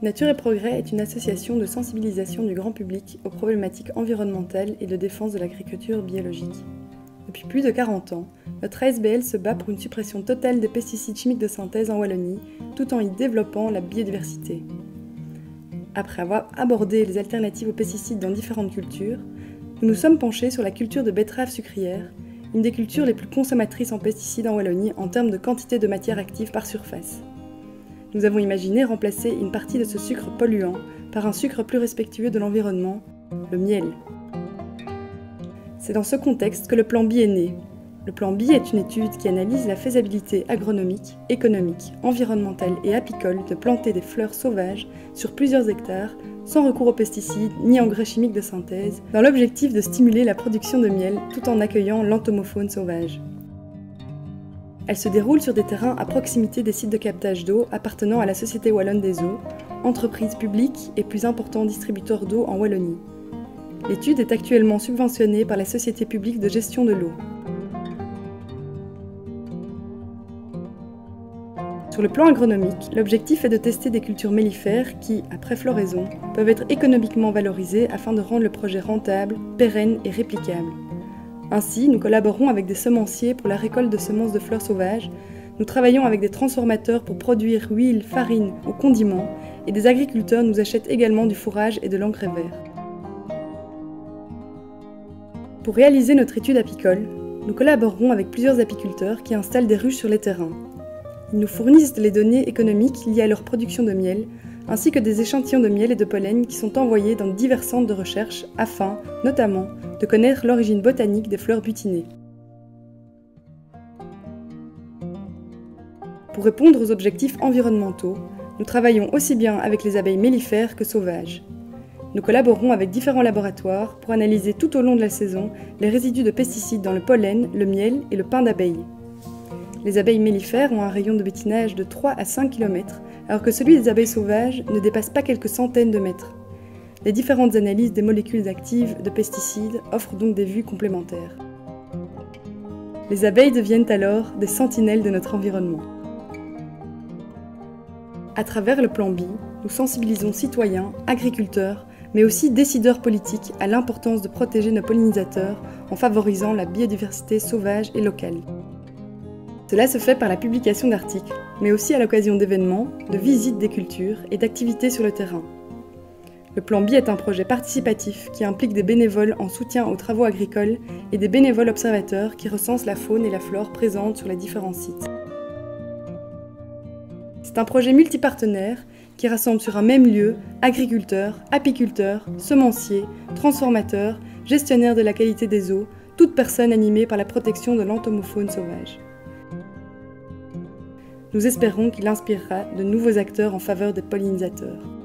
Nature et Progrès est une association de sensibilisation du grand public aux problématiques environnementales et de défense de l'agriculture biologique. Depuis plus de 40 ans, notre ASBL se bat pour une suppression totale des pesticides chimiques de synthèse en Wallonie, tout en y développant la biodiversité. Après avoir abordé les alternatives aux pesticides dans différentes cultures, nous nous sommes penchés sur la culture de betterave sucrière, une des cultures les plus consommatrices en pesticides en Wallonie en termes de quantité de matière active par surface. Nous avons imaginé remplacer une partie de ce sucre polluant par un sucre plus respectueux de l'environnement, le miel. C'est dans ce contexte que le plan BI est né. Le plan BI est une étude qui analyse la faisabilité agronomique, économique, environnementale et apicole de planter des fleurs sauvages sur plusieurs hectares sans recours aux pesticides ni engrais chimiques de synthèse, dans l'objectif de stimuler la production de miel tout en accueillant l'entomofaune sauvage. Elle se déroule sur des terrains à proximité des sites de captage d'eau appartenant à la Société Wallonne des Eaux, entreprise publique et plus important distributeur d'eau en Wallonie. L'étude est actuellement subventionnée par la Société publique de gestion de l'eau. Sur le plan agronomique, l'objectif est de tester des cultures mellifères qui, après floraison, peuvent être économiquement valorisées afin de rendre le projet rentable, pérenne et réplicable. Ainsi, nous collaborons avec des semenciers pour la récolte de semences de fleurs sauvages, nous travaillons avec des transformateurs pour produire huile, farine ou condiments, et des agriculteurs nous achètent également du fourrage et de l'engrais vert. Pour réaliser notre étude apicole, nous collaborons avec plusieurs apiculteurs qui installent des ruches sur les terrains. Ils nous fournissent les données économiques liées à leur production de miel, ainsi que des échantillons de miel et de pollen qui sont envoyés dans divers centres de recherche afin, notamment, de connaître l'origine botanique des fleurs butinées. Pour répondre aux objectifs environnementaux, nous travaillons aussi bien avec les abeilles mellifères que sauvages. Nous collaborons avec différents laboratoires pour analyser tout au long de la saison les résidus de pesticides dans le pollen, le miel et le pain d'abeille. Les abeilles mellifères ont un rayon de butinage de 3 à 5 km, alors que celui des abeilles sauvages ne dépasse pas quelques centaines de mètres. Les différentes analyses des molécules actives de pesticides offrent donc des vues complémentaires. Les abeilles deviennent alors des sentinelles de notre environnement. À travers le plan BI, nous sensibilisons citoyens, agriculteurs, mais aussi décideurs politiques à l'importance de protéger nos pollinisateurs en favorisant la biodiversité sauvage et locale. Cela se fait par la publication d'articles, mais aussi à l'occasion d'événements, de visites des cultures et d'activités sur le terrain. Le plan BI est un projet participatif qui implique des bénévoles en soutien aux travaux agricoles et des bénévoles observateurs qui recensent la faune et la flore présentes sur les différents sites. C'est un projet multipartenaire qui rassemble sur un même lieu agriculteurs, apiculteurs, semenciers, transformateurs, gestionnaires de la qualité des eaux, toute personne animée par la protection de l'entomofaune sauvage. Nous espérons qu'il inspirera de nouveaux acteurs en faveur des pollinisateurs.